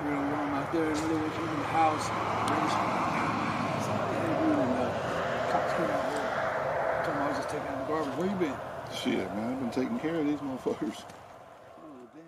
You know, when I'm out there and they came in the house, something they do, and cops came out there. Told me I was just taking out the garbage. Where you been? Shit, man, I've been taking care of these motherfuckers. Oh, damn.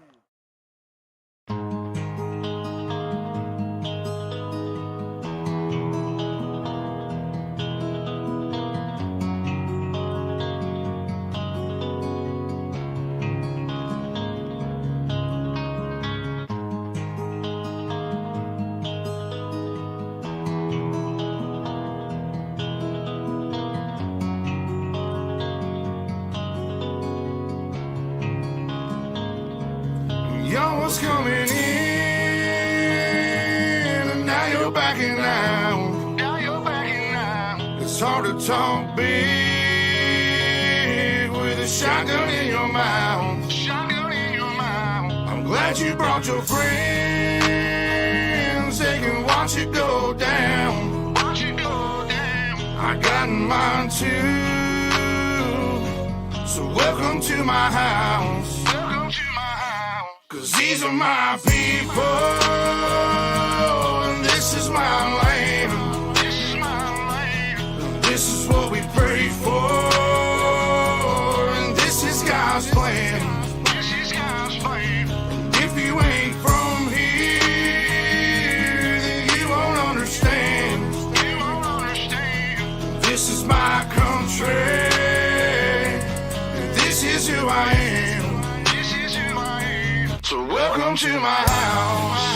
Y'all was coming in, and now you're backing out. It's hard to talk big with a shotgun in your mouth. I'm glad you brought your friends, they can watch it go down. I got mine too, so welcome to my house. Cause these are my people, and this is my land. This is what we pray for, and this is God's plan. And if you ain't from here, then you won't understand. This is my country, and this is who I am. So welcome to my house.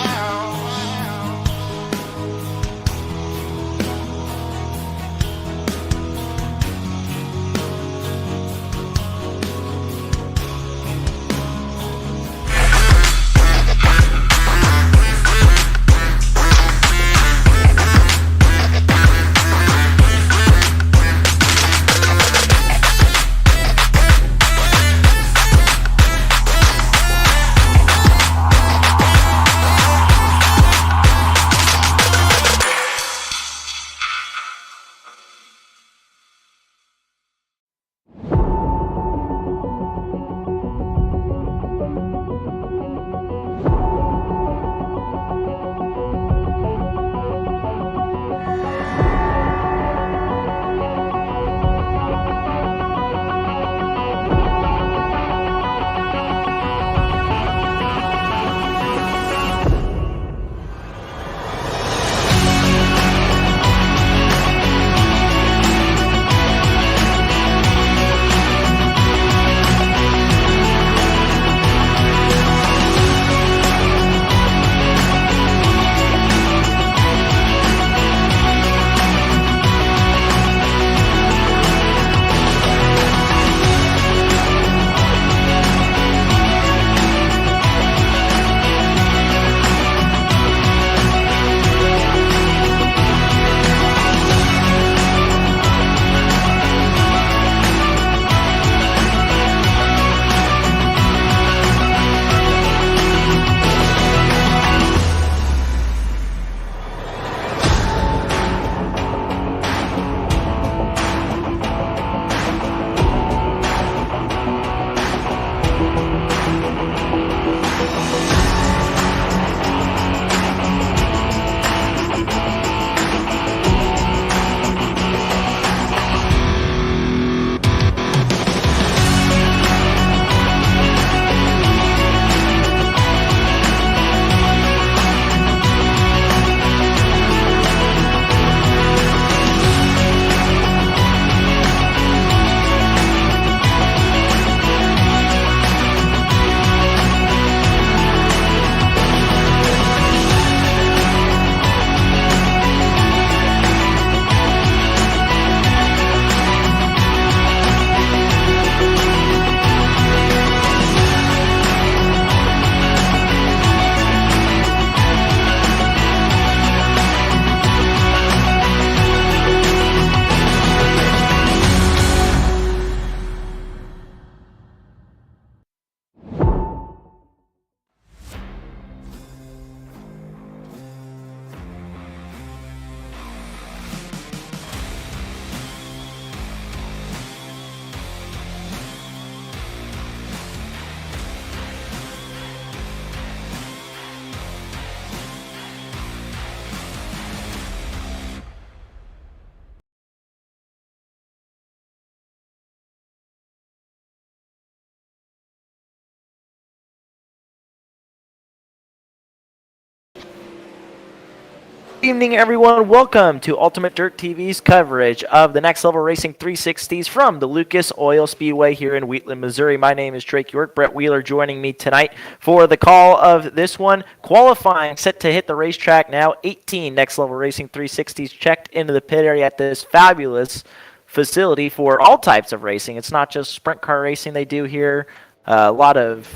Good evening, everyone. Welcome to Ultimate Dirt TV's coverage of the Next Level Racing 360s from the Lucas Oil Speedway here in Wheatland, Missouri. My name is Drake York. Brett Wheeler joining me tonight for the call of this one. Qualifying set to hit the racetrack now. 18 Next Level Racing 360s checked into the pit area at this fabulous facility for all types of racing. It's not just sprint car racing they do here. A lot of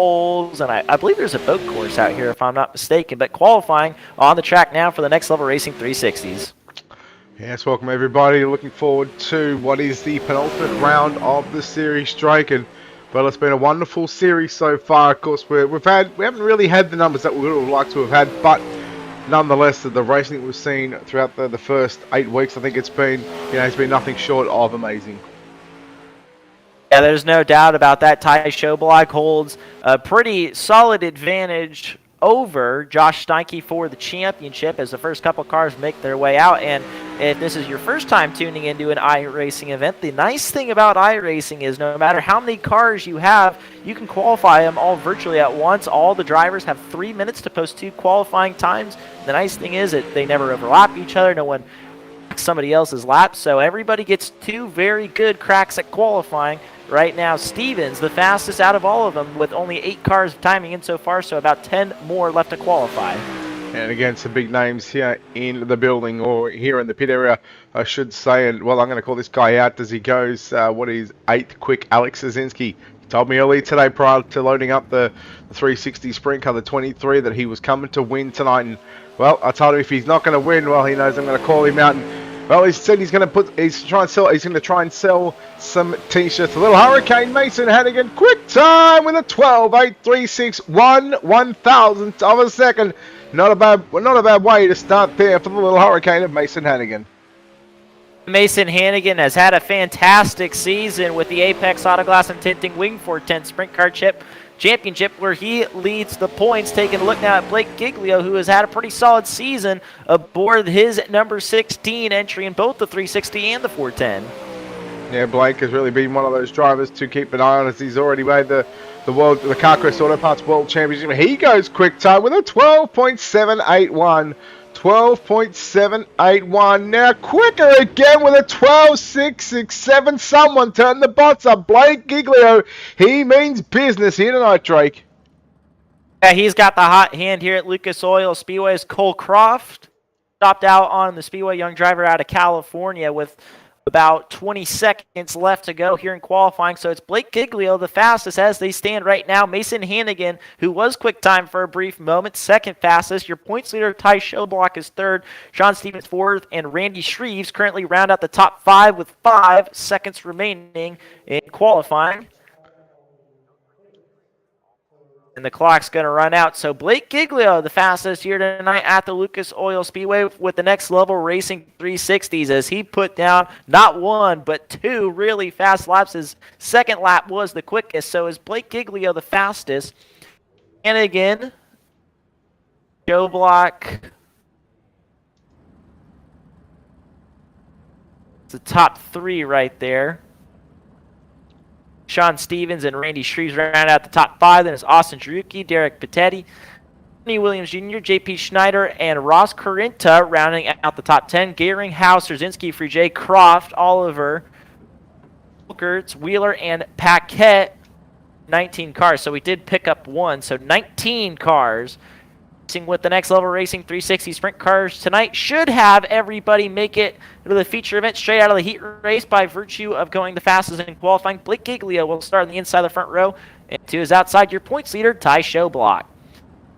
and I believe there's a boat course out here if I'm not mistaken, but qualifying on the track now for the Next Level Racing 360s. Yes, welcome everybody. Looking forward to what is the penultimate round of the series, Drake. And well, it's been a wonderful series so far. Of course, we haven't really had the numbers that we would have liked to have had, but nonetheless, the racing that we've seen throughout the first 8 weeks, I think it's been nothing short of amazing. Yeah, there's no doubt about that. Ty Schoblock holds a pretty solid advantage over Josh Steinke for the championship as the first couple cars make their way out. And if this is your first time tuning into an iRacing event, the nice thing about iRacing is no matter how many cars you have, you can qualify them all virtually at once. All the drivers have 3 minutes to post 2 qualifying times. The nice thing is that they never overlap each other. No one somebody else's lap, so everybody gets 2 very good cracks at qualifying. Right now, Stevens, the fastest out of all of them, with only 8 cars timing in so far, so about 10 more left to qualify. And again, some big names here in the building, or here in the pit area, I should say. And, well, I'm going to call this guy out as he goes. What is 8th quick, Alex Zazinski. He told me earlier today, prior to loading up the 360 Sprint Car, the 23, that he was coming to win tonight. And, well, I told him if he's not going to win, well, he knows I'm going to call him out. And, well, he said he's going to try and sell some t-shirts. A little Hurricane Mason Hannigan, quick time with a 12.836, 1/1000th of a second. Not a bad way to start there for the little Hurricane of Mason Hannigan. Mason Hannigan has had a fantastic season with the Apex Autoglass and Tinting Wing 410 Sprint Car Championship, where he leads the points. Taking a look now at Blake Giglio, who has had a pretty solid season aboard his number 16 entry in both the 360 and the 410. Yeah, Blake has really been one of those drivers to keep an eye on, as he's already made the CarQuest Auto Parts World Championship. He goes quick time with a 12.781. 12.781. Now quicker again with a 12.667. Someone turn the bots up. Blake Giglio, he means business here tonight, Drake. Yeah, he's got the hot hand here at Lucas Oil Speedway's Cole Croft. Stopped out on the Speedway, young driver out of California, with about 20 seconds left to go here in qualifying. So it's Blake Giglio, the fastest as they stand right now. Mason Hannigan, who was quick time for a brief moment, second fastest. Your points leader, Ty Schoblock, is third. Sean Stevens, fourth. And Randy Shreves currently round out the top 5 with 5 seconds remaining in qualifying. And the clock's going to run out. So Blake Giglio, the fastest here tonight at the Lucas Oil Speedway with the Next Level Racing 360s, as he put down not 1 but 2 really fast laps. His second lap was the quickest. So is Blake Giglio the fastest? And again, Joe Block, the top 3 right there. Sean Stevens and Randy Shreves round out the top 5. Then it's Austin Jaruki, Derek Patetti, Tony Williams Jr., J.P. Schneider, and Ross Corinta rounding out the top 10. Gehring, House, Rzinski, Free Croft, Oliver, Gertz, Wheeler, and Paquette. 19 cars. So we did pick up 1. So 19 cars. With the Next Level Racing 360 Sprint Cars tonight should have everybody make it to the feature event straight out of the heat race by virtue of going the fastest in qualifying. Blake Giglio will start on the inside of the front row, and to his outside, your points leader, Ty Schoblock.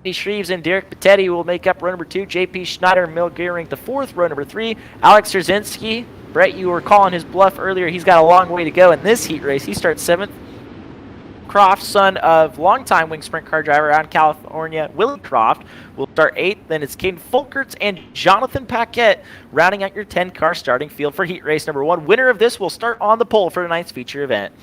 Shreves and Derek Patetti will make up row number 2. J.P. Schneider and Mil Gehring the 4th. Row number 3, Alex Rzinski. Brett, you were calling his bluff earlier. He's got a long way to go in this heat race. He starts 7th. Croft, son of longtime wing sprint car driver out in California, Willie Croft, will start 8th. Then it's Caden Folkerts and Jonathan Paquette rounding out your 10-car starting field for heat race number 1. Winner of this will start on the pole for tonight's feature event.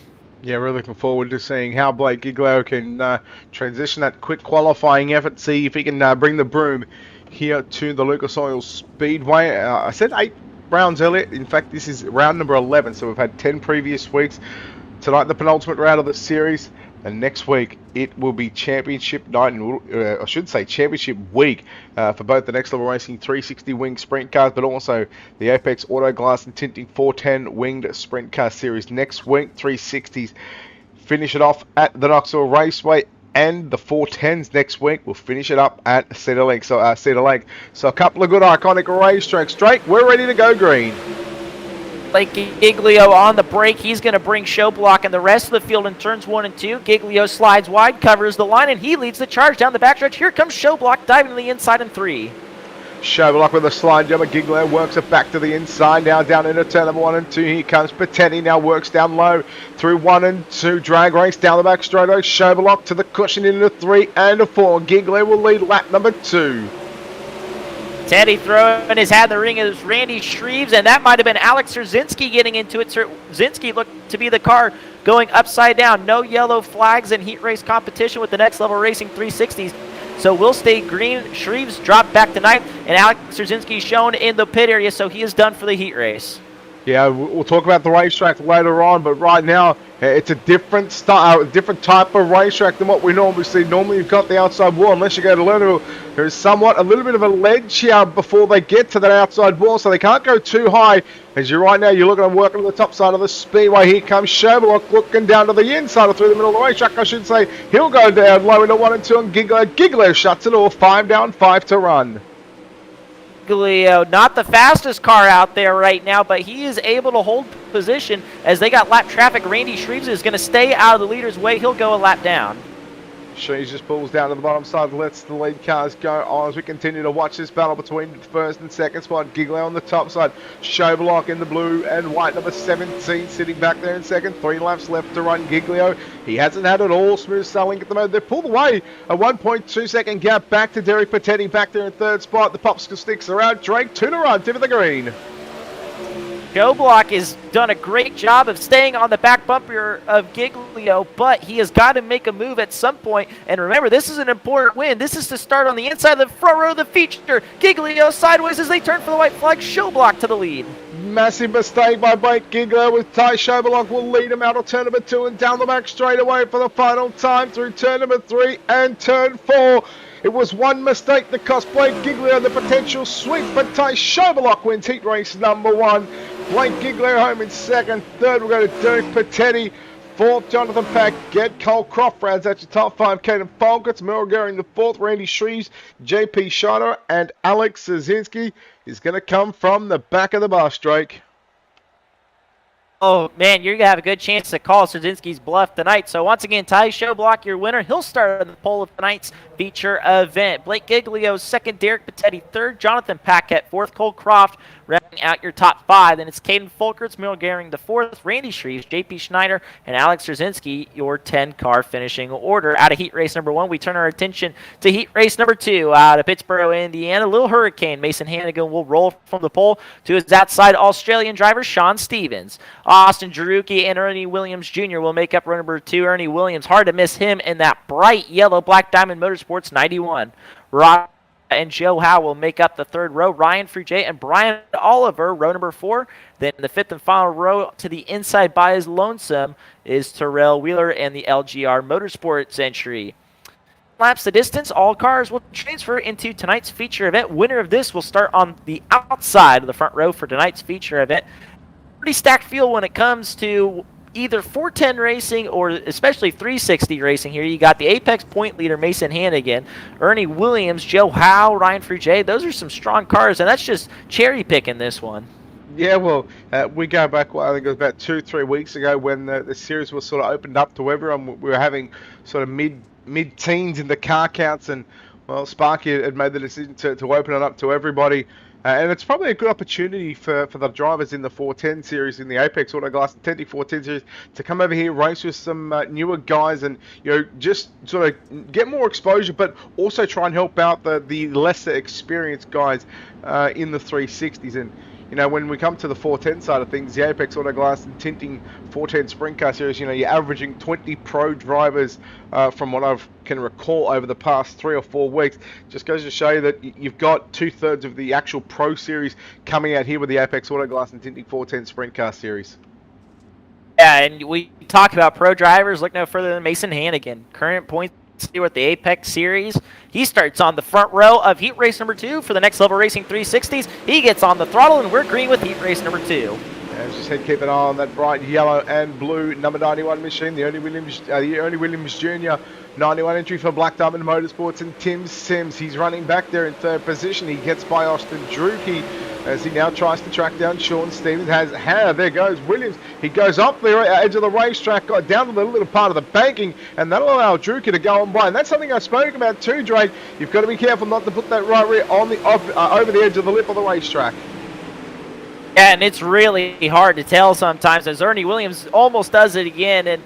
Yeah, we're looking forward to seeing how Blake Giglio can transition that quick qualifying effort, see if he can bring the broom here to the Lucas Oil Speedway. I said 8 rounds earlier. In fact, this is round number 11, so we've had 10 previous weeks. Tonight, the penultimate round of the series. And next week, it will be championship night, and I should say championship week for both the Next Level Racing 360 winged sprint cars, but also the Apex Auto Glass and Tinting 410 winged sprint car series. Next week, 360s finish it off at the Knoxville Raceway, and the 410s next week will finish it up at Cedar Lake. So a couple of good iconic racetracks. Drake, we're ready to go green. Blake Giglio on the break. He's going to bring Showblock and the rest of the field in turns 1 and 2. Giglio slides wide, covers the line, and he leads the charge down the backstretch. Here comes Showblock diving to the inside in 3. Showblock with a slide jumper. Giglio works it back to the inside. Now down into turn number 1 and 2. Here comes Patetti. Now works down low through 1 and 2. Drag race down the back straight. Showblock to the cushion into 3 and a 4. Giglio will lead lap number 2. Teddy throwing his hat in the ring is Randy Shreves, and that might have been Alex Rzinski getting into it. Rzinski looked to be the car going upside down. No yellow flags in heat race competition with the Next Level Racing 360s. So we'll stay green. Shreves dropped back tonight, and Alex Rzinski shown in the pit area, so he is done for the heat race. Yeah, we'll talk about the racetrack later on, but right now it's a different style, different type of racetrack than what we normally see. Normally you've got the outside wall, unless you go to Lernerville. There's somewhat a little bit of a ledge here before they get to that outside wall, so they can't go too high. As you right now, you're looking at working on the top side of the speedway. Here comes Showblock looking down to the inside or through the middle of the racetrack, I should say. He'll go down low into 1 and 2, and Giglio shuts it off. 5 down, 5 to run. Giglio, not the fastest car out there right now, but he is able to hold position as they got lap traffic. Randy Shreves is going to stay out of the leader's way. He'll go a lap down. Shreves just pulls down to the bottom side, lets the lead cars go on as we continue to watch this battle between the first and second spot. Giglio on the top side, Showblock in the blue and white, number 17 sitting back there in second. 3 laps left to run. Giglio, he hasn't had it all smooth sailing at the moment. They've pulled away a 1.2 second gap back to Derek Patetti back there in third spot. The popsicle sticks are out. Drake 2 to run, tip of the green. Showblock has done a great job of staying on the back bumper of Giglio, but he has got to make a move at some point. And remember, this is an important win. This is to start on the inside of the front row of the feature. Giglio sideways as they turn for the white flag. Showblock to the lead. Massive mistake by Blake Giglio with Ty. Showblock will lead him out of turn number 2 and down the back straight away for the final time through turn number 3 and turn 4. It was one mistake that cost Blake Giglio the potential sweep, but Ty Showblock wins heat race number 1. Blake Giglio home in second. Third will go to Derek Patetti. Fourth, Jonathan Paquette. Cole Croft rounds out your top 5. Caden Folkerts. Merrill Goering the fourth. Randy Shreves, JP Shiner, and Alex Szynski is going to come from the back of the bus, Drake. Oh, man, you're going to have a good chance to call Szynski's bluff tonight. So, once again, Ty Showblock, your winner. He'll start on the pole of tonight's feature event. Blake Giglio, second. Derek Patetti, third. Jonathan Paquette, fourth. Cole Croft, rounding out your top 5. Then it's Caden Folkerts, Merrill Goering the fourth. Randy Shreves, JP Schneider, and Alex Szynski, your 10-car finishing order. Out of heat race number 1, we turn our attention to heat race number 2 out of Pittsburgh, Indiana. Little Hurricane. Mason Hannigan will roll from the pole to his outside Australian driver, Sean Stevens. Austin Jaruki and Ernie Williams Jr. will make up row number 2. Ernie Williams, hard to miss him in that bright yellow Black Diamond Motorsports 91. Rock and Joe Howe will make up the third row. Ryan Fruget and Brian Oliver, row number 4. Then the fifth and final row to the inside by his lonesome is Terrell Wheeler and the LGR Motorsports entry. Laps the distance, all cars will transfer into tonight's feature event. Winner of this will start on the outside of the front row for tonight's feature event. Pretty stacked field when it comes to either 410 racing or especially 360 racing here. You got the Apex point leader, Mason Hannigan, Ernie Williams, Joe Howe, Ryan Fruget. Those are some strong cars, and that's just cherry picking this one. Yeah, well, we go back, I think it was about 2-3 weeks ago when the series was sort of opened up to everyone. We were having sort of mid-teens in the car counts, and, well, Sparky had made the decision to open it up to everybody. And it's probably a good opportunity for the drivers in the 410 series, in the Apex Auto Glass and Tinting 410 series, to come over here, race with some newer guys, and just sort of get more exposure, but also try and help out the lesser experienced guys in the 360s. And when we come to the 410 side of things, the Apex Auto Glass and Tinting 410 Sprint Car Series, you're averaging 20 pro drivers from what I can recall over the past 3 or 4 weeks. Just goes to show you that you've got 2/3 of the actual pro series coming out here with the Apex Auto Glass and Tinting 410 Sprint Car Series. Yeah, and we talk about pro drivers. Look no further than Mason Hannigan. Current points leader with the Apex Series. He starts on the front row of Heat Race number 2 for the Next Level Racing 360s. He gets on the throttle, and we're green with Heat Race number 2. As you said, keep an eye on that bright yellow and blue number 91 machine, the only Williams Jr. 91 entry for Black Diamond Motorsports, and Tim Sims. He's running back there in third position. He gets by Austin Drucke as he now tries to track down Sean Stevens. There goes Williams. He goes up the edge of the racetrack, got down to the little part of the banking, and that'll allow Drucke to go on by. And that's something I spoke about too, Drake. You've got to be careful not to put that right rear on the over the edge of the lip of the racetrack. Yeah, and it's really hard to tell sometimes, as Ernie Williams almost does it again, and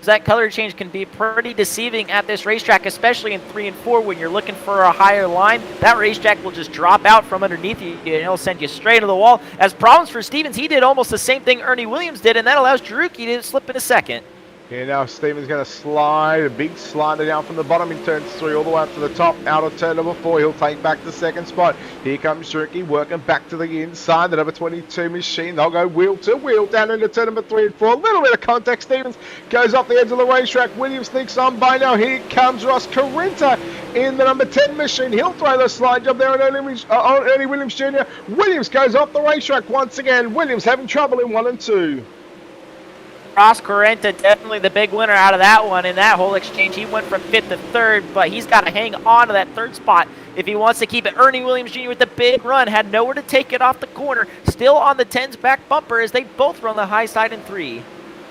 that color change can be pretty deceiving at this racetrack, especially in 3 and 4 when you're looking for a higher line. That racetrack will just drop out from underneath you, and it'll send you straight to the wall. As problems for Stevens, he did almost the same thing Ernie Williams did, and that allows Drucke to slip in a second. Here now Stevens going to slide, a big slider down from the bottom in turn 3 all the way up to the top, out of turn number 4. He'll take back the second spot. Here comes Drucke working back to the inside, the number 22 machine. They'll go wheel to wheel down into turn number 3 and 4. A little bit of contact. Stevens goes off the edge of the racetrack. Williams sneaks on by now. Here comes Ross Carinta in the number 10 machine. He'll throw the slide job there on Ernie Williams Jr. Williams goes off the racetrack once again. Williams having trouble in 1 and 2. Ross Carinta, definitely the big winner out of that one. In that whole exchange, he went from 5th to 3rd, but he's got to hang on to that 3rd spot if he wants to keep it. Ernie Williams Jr. with the big run, had nowhere to take it off the corner, still on the 10's back bumper as they both run the high side in 3.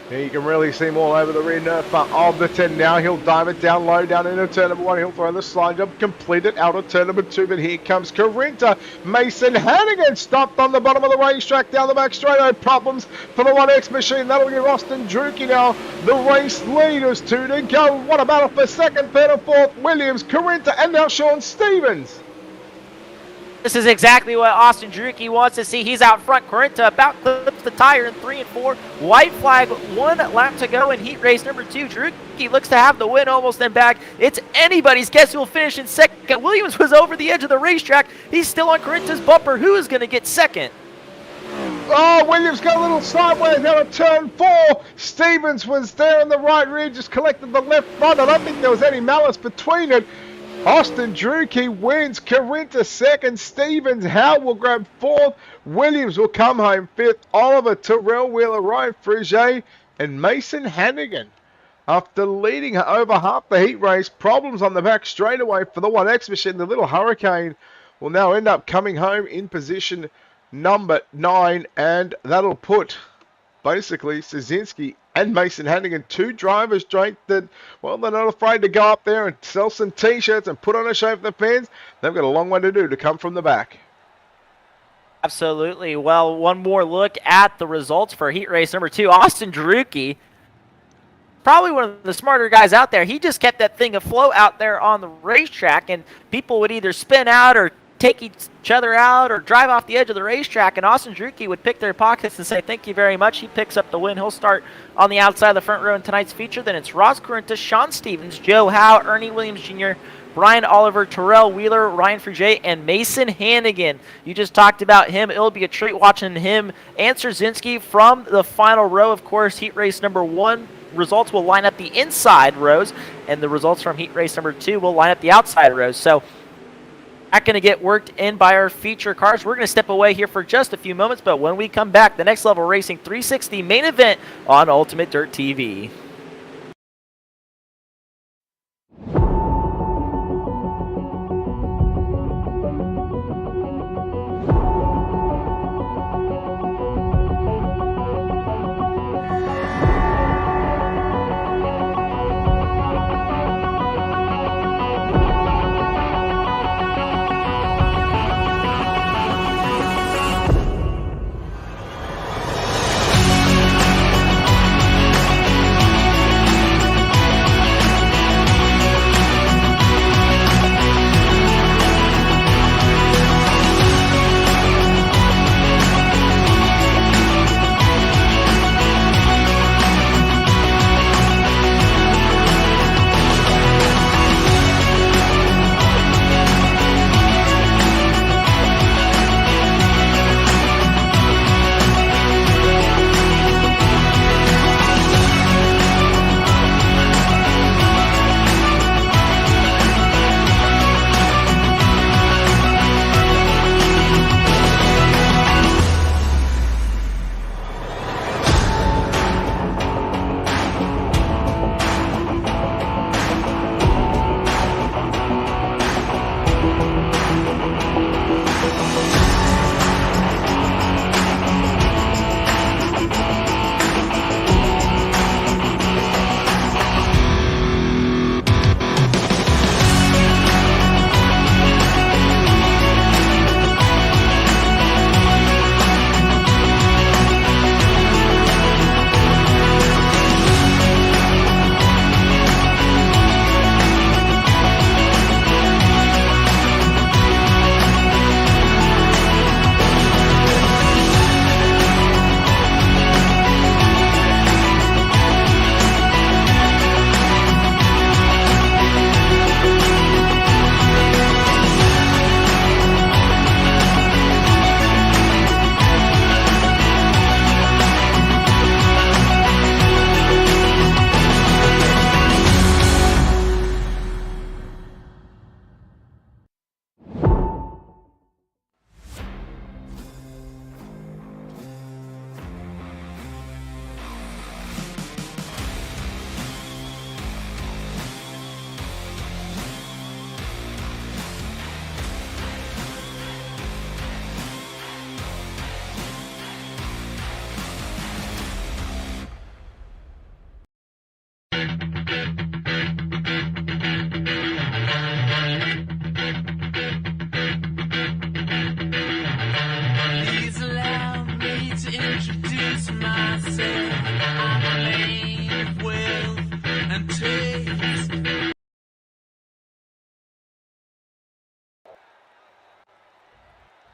Here you can really see him all over the rear nerf of the 10 now. He'll dive it down low, down into turn number 1. He'll throw the slide job, complete it out of turn number 2. But here comes Carinta. Mason Hannigan stopped on the bottom of the racetrack down the back straight. No problems for the 1X machine. That'll give Austin Drucke now the race leaders. 2 to go. What a battle for 2nd, 3rd, and 4th. Williams, Carinta, and now Sean Stevens. This is exactly what Austin Drucke wants to see. He's out front. Carinta about clips the tire in 3 and 4. White flag, 1 lap to go in heat race number 2. Drucke looks to have the win almost in back. It's anybody's guess who will finish in 2nd. Williams was over the edge of the racetrack. He's still on Carinta's bumper. Who is going to get 2nd? Oh, Williams got a little sideways now at turn 4. Stevens was there in the right rear, just collected the left front. I don't think there was any malice between it. Austin Drucke wins. Carinta 2nd. Stevens, Howell will grab 4th. Williams will come home 5th. Oliver, Terrell Wheeler, Ryan Frigier, and Mason Hannigan. After leading over half the heat race, problems on the back straightaway for the 1X machine. The little Hurricane will now end up coming home in position number 9, and that'll put basically Szynski and Mason Hannigan, 2 drivers, Drake, that, well, they're not afraid to go up there and sell some T-shirts and put on a show for the fans. They've got a long way to do to come from the back. Absolutely. Well, one more look at the results for heat race number 2. Austin Drucke, probably one of the smarter guys out there. He just kept that thing afloat out there on the racetrack, and people would either spin out or take each other out or drive off the edge of the racetrack, and Austin Drucke would pick their pockets and say thank you very much. He picks up the win. He'll start on the outside of the front row in tonight's feature. Then it's Ross Carinta, Sean Stevens, Joe Howe, Ernie Williams Jr., Brian Oliver, Terrell Wheeler, Ryan Frigier, and Mason Hannigan. You just talked about him. It'll be a treat watching him and Szynski from the final row. Of course, heat race number 1 results will line up the inside rows, and the results from heat race number 2 will line up the outside rows. So not going to get worked in by our feature cars. We're going to step away here for just a few moments, but when we come back, the Next Level Racing 360 main event on Ultimate Dirt TV.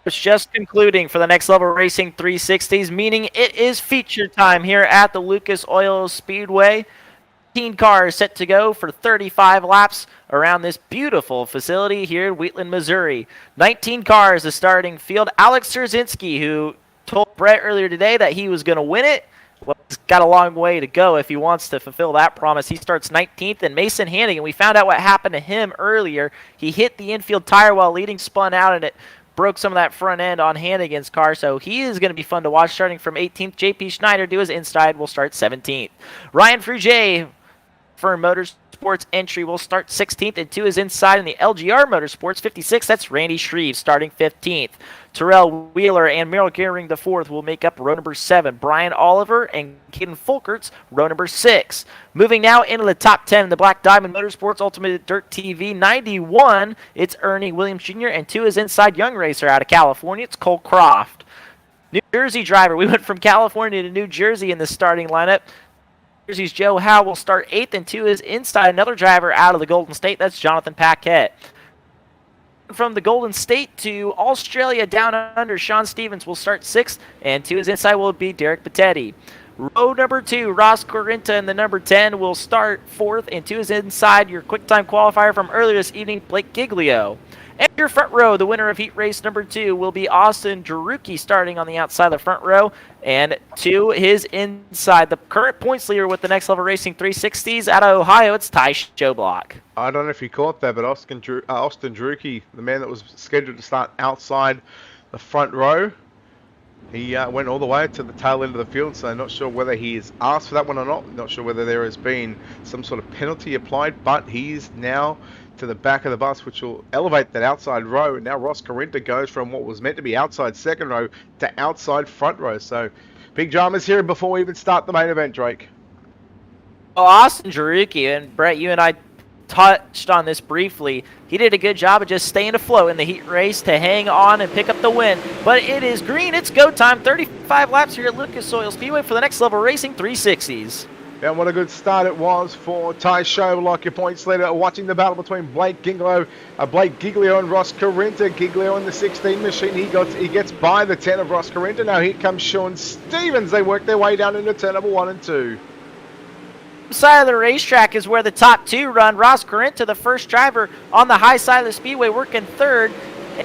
It's just concluding for the Next Level Racing 360s, meaning it is feature time here at the Lucas Oil Speedway. 15 cars set to go for 35 laps around this beautiful facility here in Wheatland, Missouri. 19 cars, the starting field. Alex Trzynski, who told Brett earlier today that he was going to win it, well, he's got a long way to go if he wants to fulfill that promise. He starts 19th, and Mason Hannigan, we found out what happened to him earlier. He hit the infield tire while leading, spun out, and it broke some of that front end on Hannigan's car, so he is going to be fun to watch starting from 18th. JP Schneider, do his inside, will start 17th. Ryan Frugier for Motorsports entry will start 16th, and to his inside in the LGR Motorsports 56. That's Randy Shreve starting 15th. Terrell Wheeler and Merrill Gehring IV will make up row number 7. Brian Oliver and Caden Folkerts, row number 6. Moving now into the top 10 in the Black Diamond Motorsports Ultimate Dirt TV 91. It's Ernie Williams Jr. and to his inside young racer out of California. It's Cole Croft. New Jersey driver. We went from California to New Jersey in the starting lineup. Jersey's Joe Howe will start 8th, and to his inside, another driver out of the Golden State. That's Jonathan Paquette. From the Golden State to Australia down under, Sean Stevens will start 6th, and to his inside will be Derek Patetti. Row number 2, Ross Corinta in the number 10 will start 4th, and to his inside, your quick time qualifier from earlier this evening, Blake Giglio. And your front row, the winner of heat race number 2 will be Austin Jaruki starting on the outside of the front row. And to his inside, the current points leader with the Next Level Racing 360s out of Ohio, it's Ty Showblock. I don't know if you caught that, but Austin Jaruki, the man that was scheduled to start outside the front row, he went all the way to the tail end of the field, so not sure whether he has asked for that one or not sure whether there has been some sort of penalty applied, but he's now to the back of the bus, which will elevate that outside row. And now Ross Corinta goes from what was meant to be outside second row to outside front row. So big dramas here before we even start the main event, Drake. Well, Austin Jaruki, and Brett, you and I touched on this briefly. He did a good job of just staying afloat in the heat race to hang on and pick up the win. But it is green. It's go time. 35 laps here at Lucas Oil Speedway for the Next Level Racing 360s. And what a good start it was for Ty Showblock, your points leader, watching the battle between Blake Giglio and Ross Corinta. Giglio in the 16 machine, he gets by the 10 of Ross Corinta. Now here comes Sean Stevens. They work their way down into turn number 1 and 2. Side of the racetrack is where the top 2 run. Ross Corinta, the first driver on the high side of the speedway, working 3rd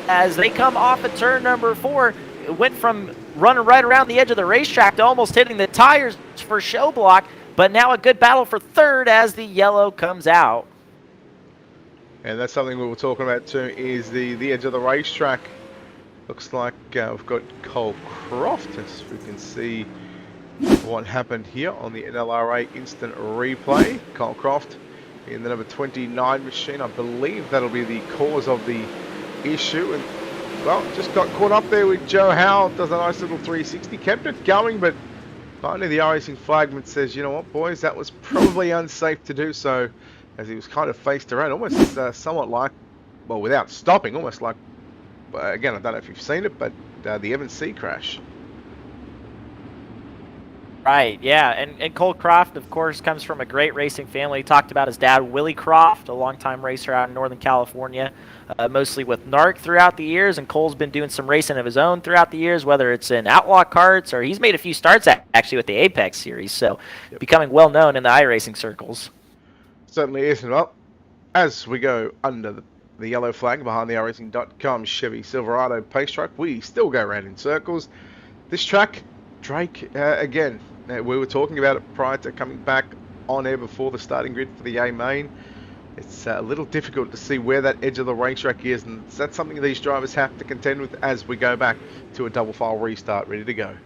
as they come off at turn number 4. It went from running right around the edge of the racetrack to almost hitting the tires for Showblock. But now a good battle for 3rd as the yellow comes out. And that's something we were talking about too, is the edge of the racetrack. Looks like we've got Cole Croft, as we can see what happened here on the NLRA instant replay. Cole Croft in the number 29 machine. I believe that'll be the cause of the issue. And, well, just got caught up there with Joe Howe. Does a nice little 360. Kept it going, but finally the iRacing flagman says, you know what, boys, that was probably unsafe to do so, as he was kind of faced around, almost somewhat like, well, without stopping, almost like, again, I don't know if you've seen it, but the Evans C crash. Right, yeah, and Cole Croft, of course, comes from a great racing family. He talked about his dad, Willie Croft, a longtime racer out in Northern California, mostly with NARC throughout the years, and Cole's been doing some racing of his own throughout the years, whether it's in Outlaw Karts, or he's made a few starts actually with the Apex series, so becoming well-known in the iRacing circles. Certainly is. Well, as we go under the yellow flag behind the iRacing.com Chevy Silverado pace truck, we still go around in circles. This track, Drake, again, we were talking about it prior to coming back on air before the starting grid for the A main. It's a little difficult to see where that edge of the racetrack is, and that's something these drivers have to contend with as we go back to a double file restart ready to go.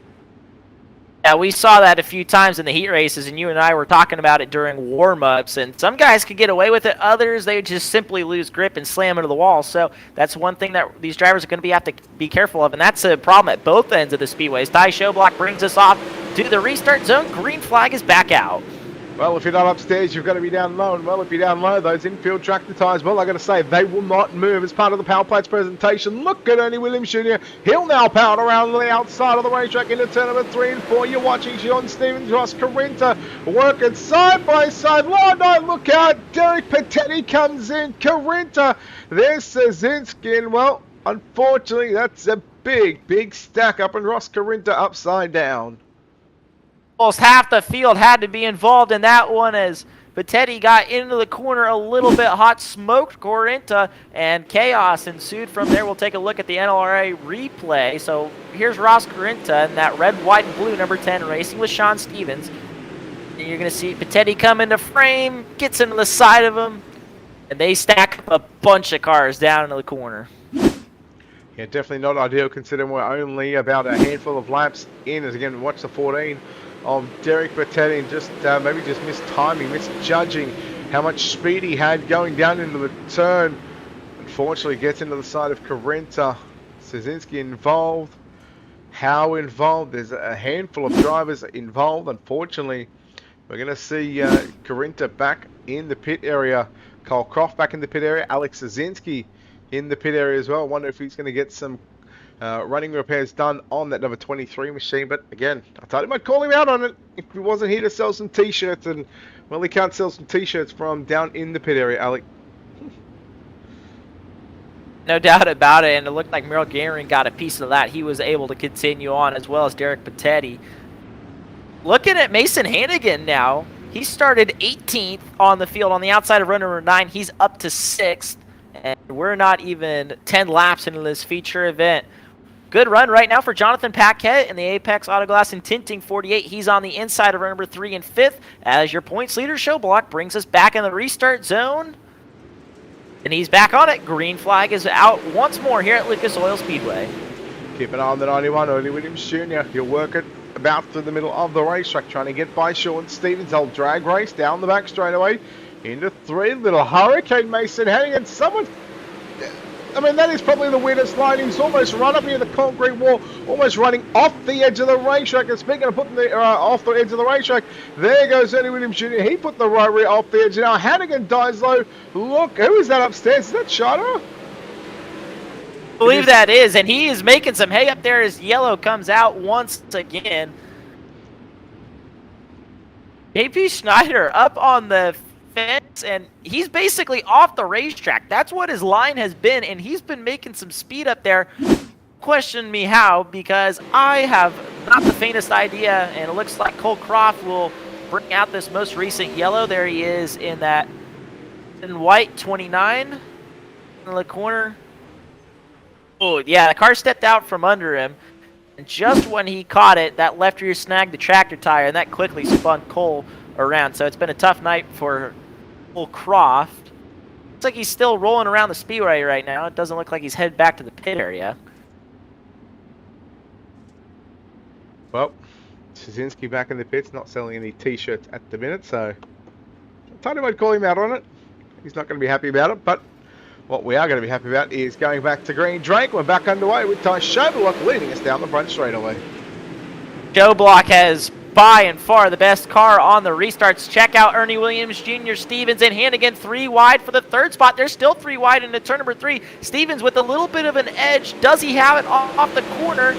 Yeah, we saw that a few times in the heat races, and you and I were talking about it during warm-ups, and some guys could get away with it. Others, they just simply lose grip and slam into the wall. So that's one thing that these drivers are going to have to be careful of, and that's a problem at both ends of the speedways. Ty Showblock brings us off to the restart zone. Green flag is back out. Well, if you're not upstairs, you've got to be down low. And, well, if you're down low, those infield tractor tyres, well, I got to say, they will not move as part of the Power Plates presentation. Look at Ernie Williams Jr. He'll now power around the outside of the racetrack into turn number 3 and 4. You're watching Sean Stevens, Ross Corinta working side by side. Oh, no, look out. Derek Patetti comes in. Corinta. There's Szynski. And, well, unfortunately, that's a big stack up, and Ross Corinta upside down. Almost half the field had to be involved in that one as Pettetti got into the corner a little bit hot, smoked Corinta, and chaos ensued from there. We'll take a look at the NLRA replay. So here's Ross Corinta in that red, white, and blue number 10 racing with Sean Stevens. And you're going to see Pettetti come into frame, gets into the side of him, and they stack up a bunch of cars down into the corner. Yeah, definitely not ideal considering we're only about a handful of laps in. As again, watch the 14 of Derek Pettetti, and just maybe just mistiming, misjudging how much speed he had going down into the turn. Unfortunately, gets into the side of Corinta. Szynski involved. How involved? There's a handful of drivers involved. Unfortunately, we're going to see Corinta back in the pit area. Cole Croft back in the pit area. Alex Szynski in the pit area as well. I wonder if he's going to get some running repairs done on that number 23 machine. But again, I thought he might call him out on it if he wasn't here to sell some t-shirts. And well, he can't sell some t-shirts from down in the pit area, Alec. No doubt about it, and it looked like Merrill Gehring got a piece of that. He was able to continue on, as well as Derek Pettetti. Looking at Mason Hannigan now, he started 18th on the field on the outside of run number 9. He's up to 6th, and we're not even 10 laps into this feature event. Good run right now for Jonathan Paquette in the Apex Autoglass and Tinting 48. He's on the inside of run number 3 and 5th, as your points leader show block brings us back in the restart zone. And he's back on it. Green flag is out once more here at Lucas Oil Speedway. Keep an eye on the 91, Ernie Williams Jr. He'll work it about through the middle of the racetrack, trying to get by Sean Stevens. They'll drag race down the back straightaway into 3. Little hurricane Mason Hannigan. Someone, I mean, that is probably the weirdest line. He's almost run up near the concrete wall, almost running off the edge of the racetrack. And speaking of putting the off the edge of the racetrack, there goes Ernie Williams Jr. He put the right rear off the edge. Now Hannigan dies low. Look, who is that upstairs? Is that Shada? I believe that is, and he is making some hay up there as yellow comes out once again. JP Schneider up on the fence, and he's basically off the racetrack. That's what his line has been, and he's been making some speed up there. Question me how, because I have not the faintest idea, and it looks like Cole Croft will bring out this most recent yellow. There he is in that in white 29 in the corner. Oh, yeah, the car stepped out from under him, and just when he caught it, that left rear snagged the tractor tire, and that quickly spun Cole around. So it's been a tough night for Cole Croft. Looks like he's still rolling around the speedway right now. It doesn't look like he's headed back to the pit area. Well, Szynski back in the pits, not selling any t-shirts at the minute, so I thought I might call him out on it. He's not going to be happy about it, but what we are going to be happy about is going back to Green Drake. We're back underway with Ty Shoblock leading us down the front straightaway. Joe Block has by and far the best car on the restarts. Check out Ernie Williams Jr., Stevens, and Hannigan 3 wide for the 3rd spot. They're still 3 wide into turn number 3. Stevens with a little bit of an edge. Does he have it off the corner?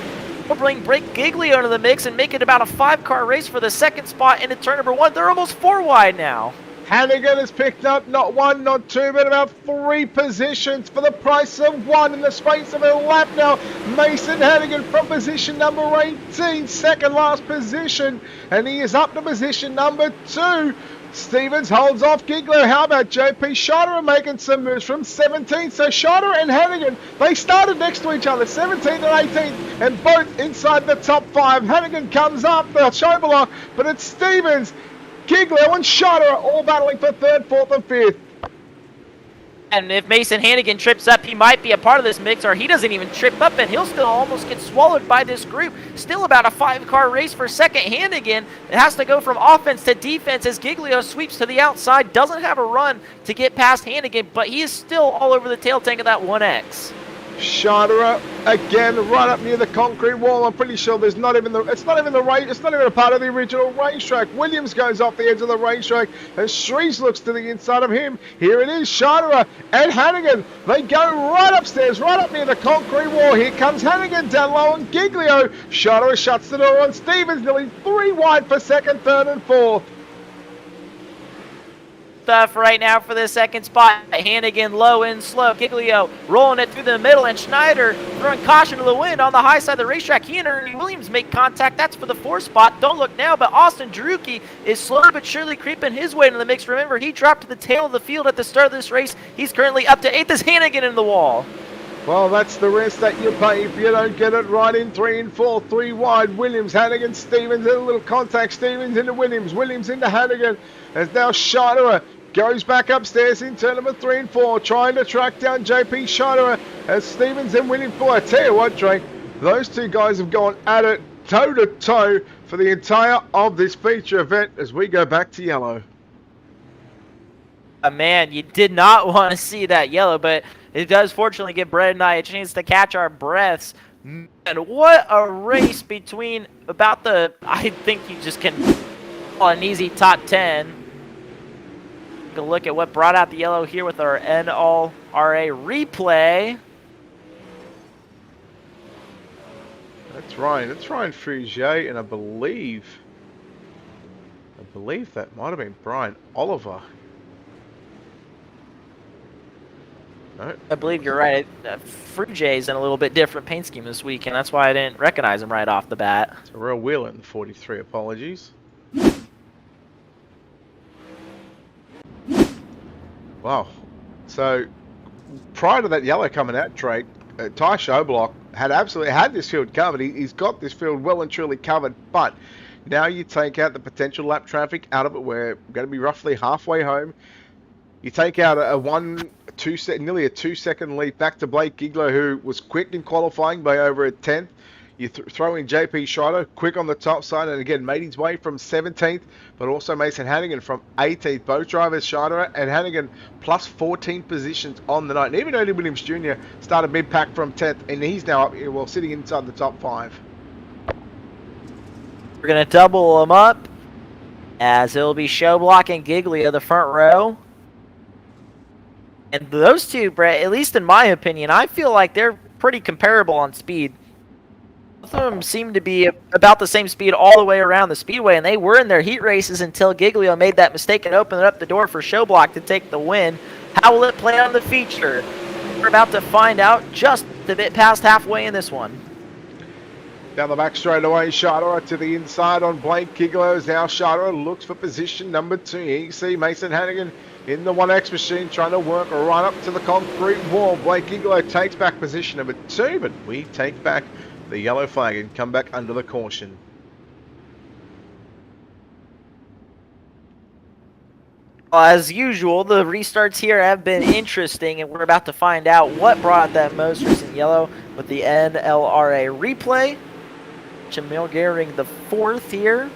We'll bring Brake Giglio into the mix and make it about a 5-car race for the 2nd spot into turn number 1. They're almost 4 wide now. Hannigan has picked up not 1, not 2, but about 3 positions for the price of 1 in the space of a lap now. Mason Hannigan from position number 18, second last position, and he is up to position number 2. Stevens holds off Giglio. How about JP Schotterer making some moves from 17? So Schotterer and Hannigan, they started next to each other, 17th and 18th, and both inside the top 5. Hannigan comes up the show block, but it's Stevens, Giglio and Schotterer all battling for 3rd, 4th, and 5th. And if Mason Hannigan trips up, he might be a part of this mix, or he doesn't even trip up, and he'll still almost get swallowed by this group. Still about a 5-car race for 2nd. Hannigan, it has to go from offense to defense as Giglio sweeps to the outside. Doesn't have a run to get past Hannigan, but he is still all over the tail tank of that 1X. Schotterer again right up near the concrete wall. I'm pretty sure it's not even a part of the original racetrack. Williams goes off the edge of the racetrack and Shreves looks to the inside of him. Here it is, Schotterer and Hannigan. They go right upstairs, right up near the concrete wall. Here comes Hannigan down low and Giglio. Schotterer shuts the door on Stevens, nearly 3 wide for 2nd, 3rd, and 4th. stuff right now for the second spot. Hannigan low and slow. Giglio rolling it through the middle, and Schneider throwing caution to the wind on the high side of the racetrack. He and Ernie Williams make contact. That's for the 4th spot. Don't look now, but Austin Jaruki is slowly but surely creeping his way into the mix. Remember, he dropped to the tail of the field at the start of this race. He's currently up to 8th as Hannigan in the wall. Well, that's the risk that you pay if you don't get it right in 3 and 4. 3 wide. Williams, Hannigan, Stevens, a little contact. Stevens into Williams. Williams into Hannigan. As now Scheiterer goes back upstairs in turn number 3 and 4, trying to track down JP Scheiterer as Stevens and Williams. Boy, I tell you what, Drake, those two guys have gone at it toe to toe for the entire of this feature event as we go back to yellow. Man, you did not want to see that yellow, but it does fortunately give Brett and I a chance to catch our breaths. Man, what a race between about the, I think you just can call an easy top 10. Take a look at what brought out the yellow here with our NLRA replay. That's Ryan Frugier, and I believe that might have been Brian Oliver. No. I believe you're right. Frugier in a little bit different paint scheme this week, and that's why I didn't recognize him right off the bat. It's a real wheel in the 43. Apologies. Wow. So prior to that yellow coming out, Drake, Ty Showblock had absolutely had this field covered. He's got this field well and truly covered, but now you take out the potential lap traffic out of it. We're going to be roughly halfway home. You take out nearly a 2-second lead back to Blake Giglio, who was quick in qualifying by over a 10th. You throw in JP Scheiterer, quick on the top side, and again made his way from 17th, but also Mason Hannigan from 18th. Both drivers, Scheiterer and Hannigan, plus 14 positions on the night. And even Ernie Williams Jr. started mid-pack from 10th, and he's now up here, sitting inside the top 5. We're going to double them up, as it'll be Showblock and Giglio the front row. And those two, Brett, at least in my opinion, I feel like they're pretty comparable on speed. Both of them seem to be about the same speed all the way around the speedway, and they were in their heat races until Giglio made that mistake and opened up the door for Showblock to take the win. How will it play on the feature? We're about to find out just a bit past halfway in this one. Down the back straight away, Scheiterer to the inside on Blake Giglio. Now Scheiterer looks for position number 2. You can see Mason Hannigan in the 1X machine trying to work right up to the concrete wall. Blake Giglio takes back position number 2, but we take back the yellow flag and come back under the caution. As usual, the restarts here have been interesting, and we're about to find out what brought that most recent yellow with the NLRA replay. Jamil Gehring the 4th here.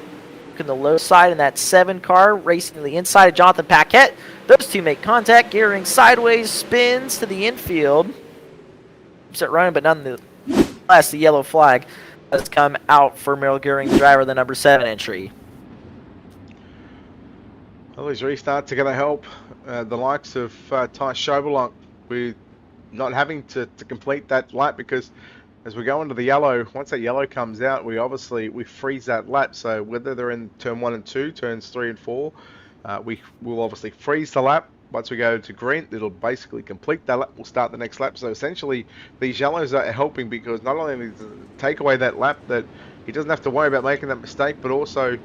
Looking the low side in that 7 car, racing to the inside of Jonathan Paquette. Those two make contact. Gehring sideways spins to the infield. Keeps it running, but nonetheless, the yellow flag has come out for Merrill Gehring, the driver of the number 7 entry. Well, these restarts are going to help the likes of Ty Showblock with not having to complete that lap, because as we go into the yellow, once that yellow comes out, we freeze that lap. So whether they're in turn 1 and 2, turns 3 and 4, we will obviously freeze the lap. Once we go to green, it'll basically complete that lap. We'll start the next lap. So essentially, these yellows are helping, because not only does it take away that lap, that he doesn't have to worry about making that mistake, but also,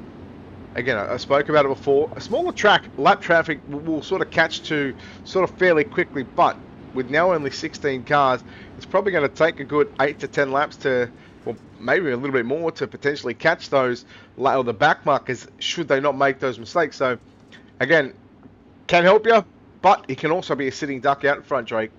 again, I spoke about it before, a smaller track, lap traffic will sort of catch to sort of fairly quickly, but with now only 16 cars, it's probably going to take a good 8 to 10 laps to, well, maybe a little bit more, to potentially catch those, or the back markers, should they not make those mistakes. So, again, can help you, but it can also be a sitting duck out in front, Drake.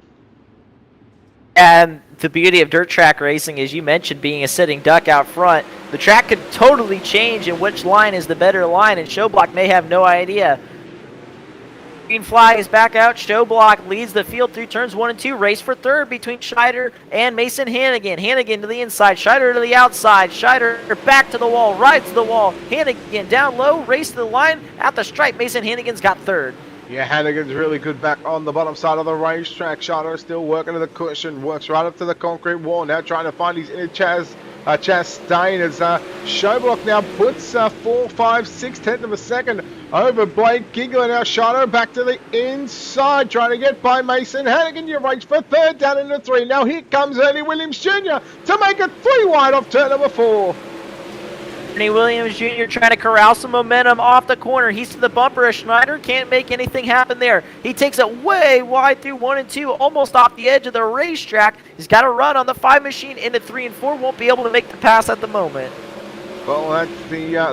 And the beauty of dirt track racing, as you mentioned, being a sitting duck out front, the track could totally change in which line is the better line, and Showblock may have no idea. Green flag is back out. Showblock leads the field through turns 1 and 2. Race for 3rd between Scheiterer and Mason Hannigan. Hannigan to the inside, Scheiterer to the outside. Scheiterer back to the wall, rides the wall. Hannigan down low, race to the line at the stripe. Mason Hannigan's got 3rd. Yeah, Hannigan's really good back on the bottom side of the racetrack. Scheiterer still working to the cushion, works right up to the concrete wall. Now trying to find his inner Chaz Chastain as Showblock now puts 4, 5, 6 tenths of a second over Blake Giggler. Now Shiner back to the inside, trying to get by Mason Hannigan. You race for third, down into 3. Now here comes Ernie Williams Jr. to make it 3 wide off turn number 4. Ernie Williams Jr. trying to corral some momentum off the corner. He's to the bumper. Schneider can't make anything happen there. He takes it way wide through 1 and 2, almost off the edge of the racetrack. He's got to run on the 5 machine into 3 and 4. Won't be able to make the pass at the moment. Well,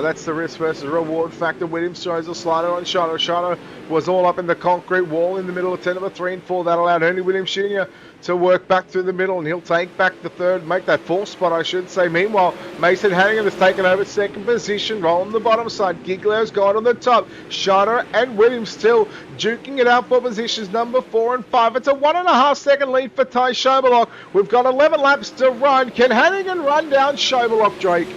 that's the risk versus reward factor. Williams throws a slider on Shiner. Shiner was all up in the concrete wall in the middle of turn number 3 and 4. That allowed Ernie Williams Jr. to work back through the middle, and he'll take back the third, make that 4th spot, I should say. Meanwhile, Mason Hannigan has taken over 2nd position, rolling the bottom side. Giglio's gone on the top. Shiner and Williams still duking it out for positions number 4 and 5. It's a 1.5 second lead for Ty Schoberlock. We've got 11 laps to run. Can Hannigan run down Schoberlock, Drake?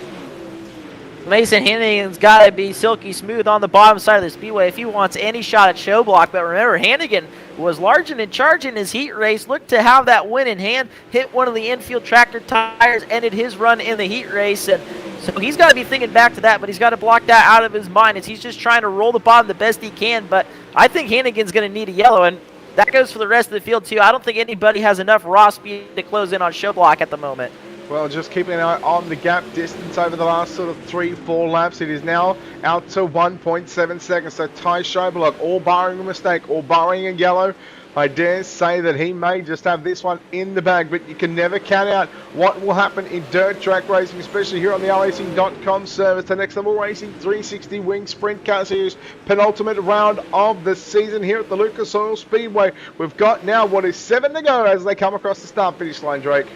Mason Hannigan's got to be silky smooth on the bottom side of the speedway if he wants any shot at Showblock. But remember, Hannigan was large and in charge in his heat race. Looked to have that win in hand. Hit one of the infield tractor tires. Ended his run in the heat race. And so he's got to be thinking back to that. But he's got to block that out of his mind as he's just trying to roll the bottom the best he can. But I think Hannigan's going to need a yellow. And that goes for the rest of the field, too. I don't think anybody has enough raw speed to close in on Showblock at the moment. Well, just keeping an eye on the gap distance over the last sort of 3-4 laps. It is now out to 1.7 seconds. So Ty Schoberlock, all barring a mistake, all barring a yellow, I dare say that he may just have this one in the bag. But you can never count out what will happen in dirt track racing, especially here on the racing.com service. The Next Level Racing 360 Wing Sprint Car Series penultimate round of the season here at the Lucas Oil Speedway. We've got now what is 7 to go as they come across the start-finish line, Drake.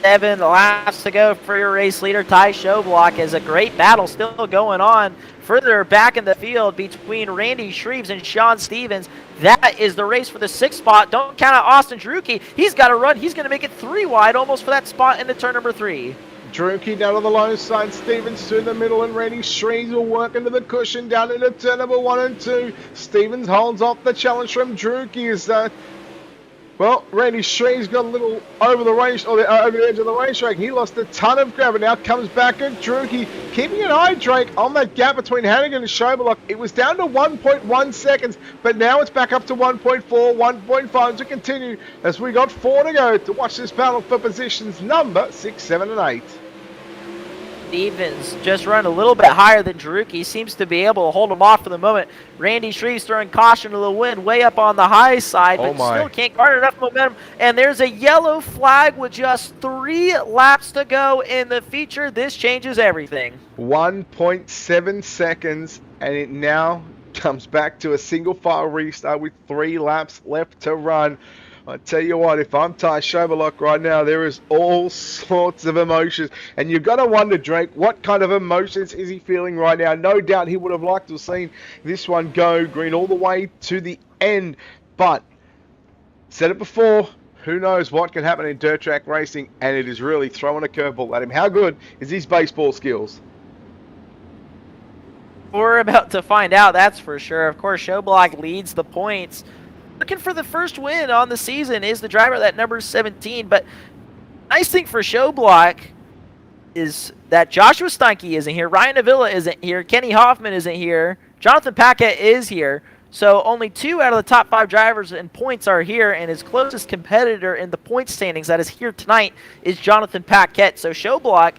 7 laps to go for your race leader, Ty Showblock, as a great battle still going on further back in the field between Randy Shreves and Sean Stevens. That is the race for the 6th spot. Don't count out Austin Drucke. He's got to run. He's going to make it 3 wide almost for that spot into turn number 3. Drucke down on the low side, Stevens through the middle, and Randy Shreves will work into the cushion down into turn number 1 and 2. Stevens holds off the challenge from Drucke as well, Randy Shreves got a little over the race, or over the edge of the racetrack. He lost a ton of grab, and now comes back at Drucke. Keeping an eye, Drake, on that gap between Hannigan and Schoberlock. It was down to 1.1 seconds, but now it's back up to 1.4, 1.5 to continue as we got 4 to go to watch this battle for positions number 6, 7, and 8. Stevens just run a little bit higher than Drucke. Seems to be able to hold him off for the moment. Randy Shreves throwing caution to the wind way up on the high side, but still can't garner enough momentum. And there's a yellow flag with just 3 laps to go in the feature. This changes everything. 1.7 seconds, and it now comes back to a single file restart with 3 laps left to run. I tell you what, if I'm Ty Schoberlock right now, there is all sorts of emotions. And you've got to wonder, Drake, what kind of emotions is he feeling right now? No doubt he would have liked to have seen this one go green all the way to the end. But, said it before, who knows what can happen in dirt track racing, and it is really throwing a curveball at him. How good is his baseball skills? We're about to find out, that's for sure. Of course, Showblock leads the points. Looking for the first win on the season is the driver, that number 17. But nice thing for Showblock is that Joshua Steinke isn't here, Ryan Avila isn't here, Kenny Hoffman isn't here, Jonathan Paquette is here. So only 2 out of the top 5 drivers in points are here, and his closest competitor in the point standings that is here tonight is Jonathan Paquette. So Showblock,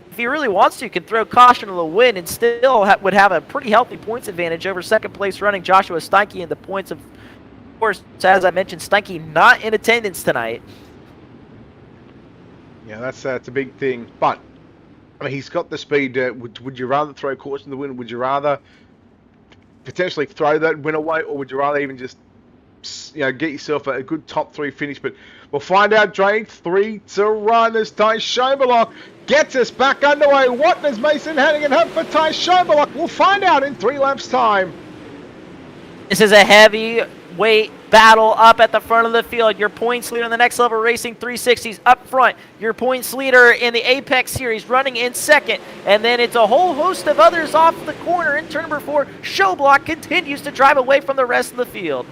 if he really wants to, can throw caution to the wind and still would have a pretty healthy points advantage over second place running Joshua Steinke in the points. Of course, as I mentioned, Steinke not in attendance tonight. Yeah, that's a big thing. But I mean, he's got the speed. Would you rather throw caution to the wind? Would you rather potentially throw that win away, or would you rather even just, you know, get yourself a good top 3 finish? But we'll find out, Drake. 3 to run as Ty Schoberlock gets us back underway. What does Mason Hannigan have for Ty Schoberlock? We'll find out in 3 laps' time. This is a heavyweight battle up at the front of the field. Your points leader in the Next Level Racing 360s up front. Your points leader in the Apex Series running in second. And then it's a whole host of others off the corner in turn number 4. Showblock continues to drive away from the rest of the field.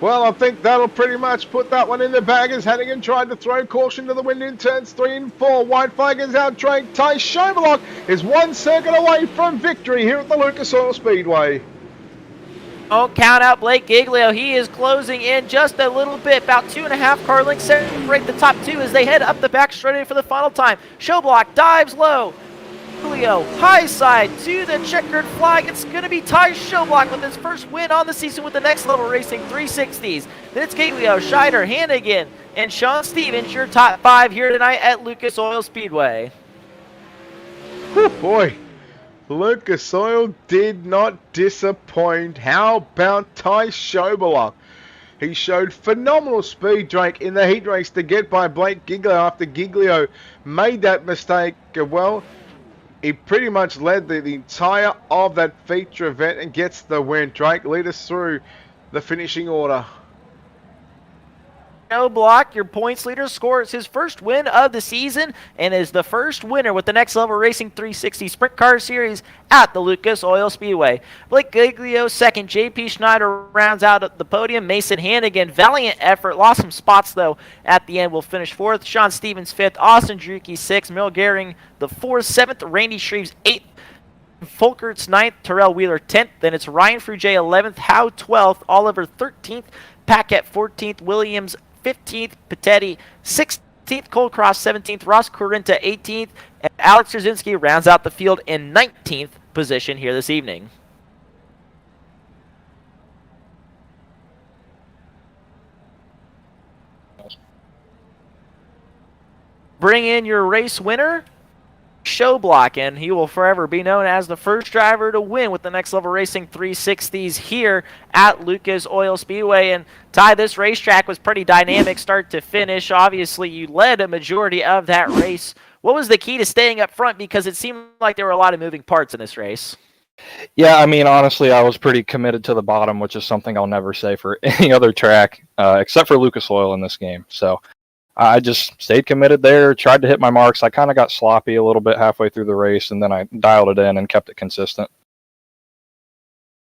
Well, I think that'll pretty much put that one in the bag as Hannigan tried to throw caution to the wind in turns 3 and 4. White flag is out. Drake Ty Schoberlock is 1 second away from victory here at the Lucas Oil Speedway. Don't count out Blake Giglio. He is closing in just a little bit, about 2.5 car lengths separate the top two as they head up the back straight for the final time. Schoberlock dives low. Giglio, high side to the checkered flag. It's going to be Ty Schoberlock with his first win on the season with the Next Level Racing 360s. Then it's Giglio, Scheider, Hannigan, and Sean Stevens, your top 5 here tonight at Lucas Oil Speedway. Whew, boy, Lucas Oil did not disappoint. How about Ty Schoberlock? He showed phenomenal speed, Drake, in the heat race to get by Blake Giglio after Giglio made that mistake. Well, he pretty much led the entire of that feature event and gets the win. Drake, lead us through the finishing order. Block, your points leader, scores his first win of the season and is the first winner with the Next Level Racing 360 Sprint Car Series at the Lucas Oil Speedway. Blake Giglio second, JP Schneider rounds out the podium. Mason Hannigan, valiant effort, lost some spots though at the end, will finish 4th. Sean Stevens 5th, Austin Druecki 6th, Merrill Gehring the 4th, 7th, Randy Shreves 8th, Folkerts 9th, Terrell Wheeler 10th, then it's Ryan Frugier 11th, Howe 12th, Oliver 13th, Paquette 14th, Williams 15th, Patetti 16th, Cole Cross 17th, Ross Corinta 18th, and Alex Rzazinski rounds out the field in 19th position here this evening. Bring in your race winner, Schoberlock, and he will forever be known as the first driver to win with the Next Level Racing 360s here at Lucas Oil Speedway. And Ty, this racetrack was pretty dynamic start to finish. Obviously, you led a majority of that race. What was the key to staying up front? Because it seemed like there were a lot of moving parts in this race. Yeah, I mean, honestly, I was pretty committed to the bottom, which is something I'll never say for any other track, except for Lucas Oil in this game. So I just stayed committed there, tried to hit my marks. I kind of got sloppy a little bit halfway through the race, and then I dialed it in and kept it consistent.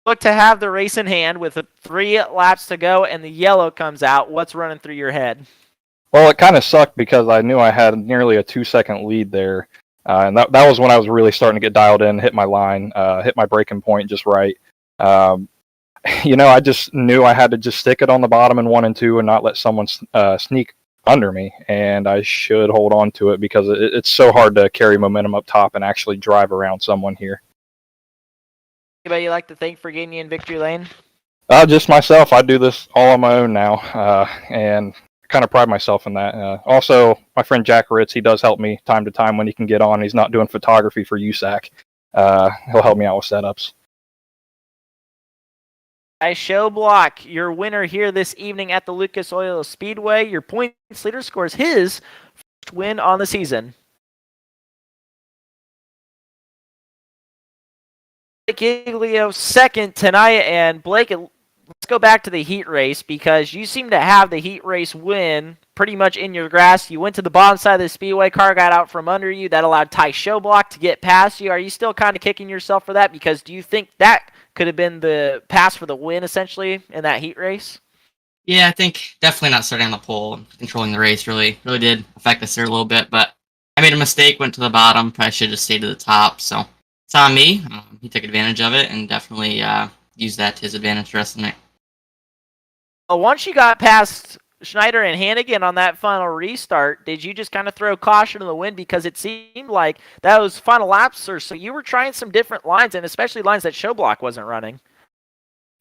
Look to have the race in hand with 3 laps to go, and the yellow comes out. What's running through your head? Well, it kind of sucked because I knew I had nearly a 2-second lead there, and that was when I was really starting to get dialed in, hit my line, hit my braking point just right. I just knew I had to just stick it on the bottom in 1 and 2 and not let someone sneak under me, and I should hold on to it because it's so hard to carry momentum up top and actually drive around someone here. Anybody you'd like to thank for getting you in victory lane? Just myself. I do this all on my own now, and I kind of pride myself in that. Also, my friend Jack Ritz, he does help me time to time when he can get on. He's not doing photography for USAC. He'll help me out with setups. Schoberlock, your winner here this evening at the Lucas Oil Speedway. Your points leader scores his first win on the season. Blake Giglio second tonight, and Blake, let's go back to the heat race because you seem to have the heat race win pretty much in your grasp. You went to the bottom side of the speedway, car got out from under you. That allowed Ty Schoberlock to get past you. Are you still kind of kicking yourself for that? Because do you think that could have been the pass for the win, essentially, in that heat race? Yeah, I think definitely not starting on the pole and controlling the race really did affect us there a little bit. But I made a mistake, went to the bottom. Probably should have just stayed to the top. So it's on me. He took advantage of it and definitely used that to his advantage the rest of the night. Well, once you got past Schneider and Hannigan on that final restart, did you just kind of throw caution to the wind? Because it seemed like those final laps, or so you were trying some different lines, and especially lines that Schoberlock wasn't running.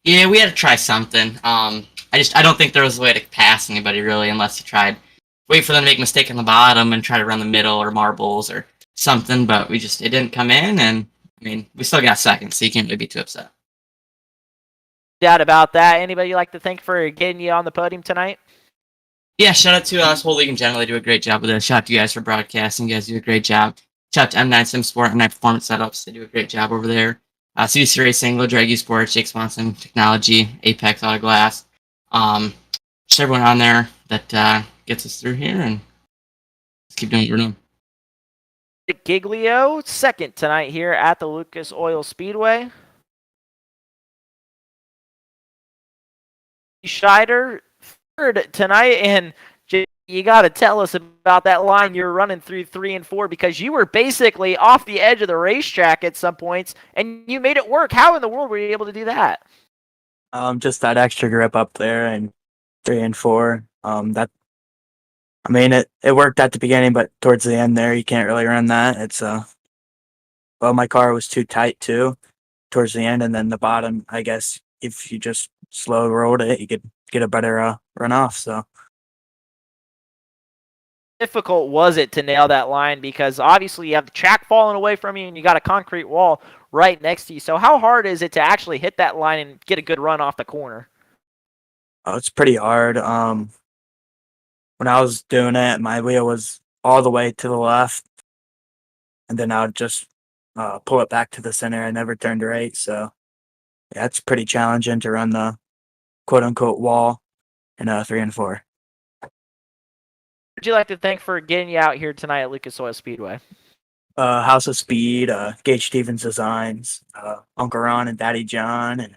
Yeah, we had to try something. I don't think there was a way to pass anybody really, unless you tried wait for them to make a mistake on the bottom and try to run the middle or marbles or something. But it didn't come in, and I mean, we still got second, so you can't really be too upset. Doubt about that. Anybody you'd like to thank for getting you on the podium tonight? Yeah, shout out to this whole league in general. They do a great job with this. Shout out to you guys for broadcasting. You guys do a great job. Shout out to M9 Sim Sport, M9 Performance Setups. They do a great job over there. CDC Racing, Low Drag U Sports, Jake Swanson Technology, Apex Auto Glass. Just everyone on there that gets us through here, and let's keep doing what we're doing. Giglio, second tonight here at the Lucas Oil Speedway. Scheider third tonight, and you got to tell us about that line you were running through 3 and 4 because you were basically off the edge of the racetrack at some points, and you made it work. How in the world were you able to do that? Just that extra grip up there and 3 and 4. It worked at the beginning, but towards the end there, you can't really run that. My car was too tight too towards the end, and then the bottom, I guess, if you just slow rolled it, you could get a better run off. So difficult was it to nail that line because obviously you have the track falling away from you and you got a concrete wall right next to you. So how hard is it to actually hit that line and get a good run off the corner? oh, it's pretty hard. When I was doing it, my wheel was all the way to the left, and then I would just pull it back to the center. I never turned right, so yeah, it's pretty challenging to run the quote unquote wall in 3 and 4. Would you like to thank for getting you out here tonight at Lucas Oil Speedway? House of Speed, Gage Stevens Designs, Uncle Ron and Daddy John, and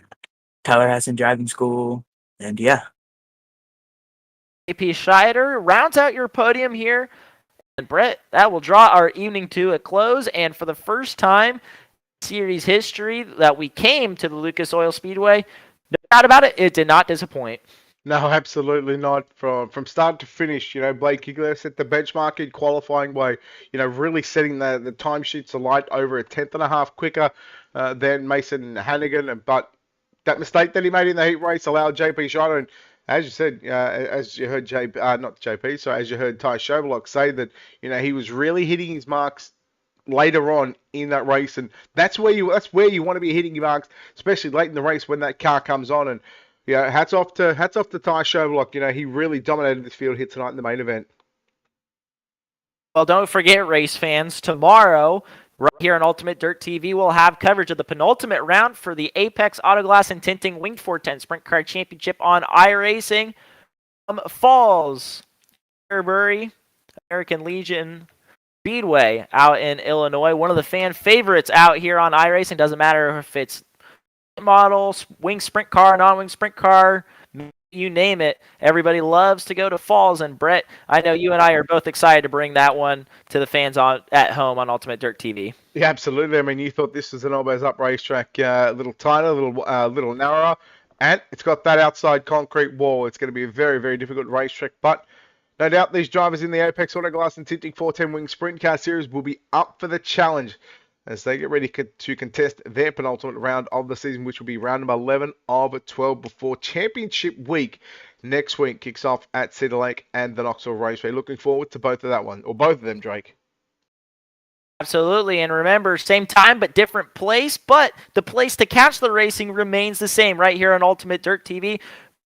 Tyler Hassan Driving School, and yeah. JP Scheider rounds out your podium here. And Brett, that will draw our evening to a close. And for the first time in series history that we came to the Lucas Oil Speedway, no doubt about it, it did not disappoint. No, absolutely not. From start to finish, Blake Kigler set the benchmark in qualifying by, really setting the timesheets alight over a 10.5 quicker than Mason Hannigan. But that mistake that he made in the heat race allowed JP Scheider, and as you said, as you heard as you heard Ty Schoberlock say that, he was really hitting his marks later on in that race, and that's where you want to be hitting your marks, especially late in the race when that car comes on. And hats off to Ty Schoberlock. He really dominated this field here tonight in the main event. Well, don't forget, race fans, tomorrow, right here on Ultimate Dirt TV, we'll have coverage of the penultimate round for the Apex Autoglass and Tinting Winged 410 Sprint Car Championship on iRacing. Falls, Fairbury, American Legion Speedway out in Illinois. One of the fan favorites out here on iRacing. Doesn't matter if it's model, wing sprint car, non-wing sprint car, you name it. Everybody loves to go to Falls. And Brett, I know you and I are both excited to bring that one to the fans at home on Ultimate Dirt TV. Yeah, absolutely. I mean, you thought this was an elbows up racetrack, a little tighter, a little narrower, and it's got that outside concrete wall. It's going to be a very, very difficult racetrack, but no doubt these drivers in the Apex Autoglass and Tinting 410 Wing Sprint Car Series will be up for the challenge as they get ready to contest their penultimate round of the season, which will be round number 11 of 12 before Championship Week next week kicks off at Cedar Lake and the Knoxville Raceway. Looking forward to both of them, Drake. Absolutely, and remember, same time but different place, but the place to catch the racing remains the same right here on Ultimate Dirt TV.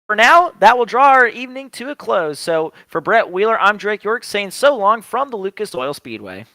For now, that will draw our evening to a close. So for Brett Wheeler, I'm Drake York saying so long from the Lucas Oil Speedway.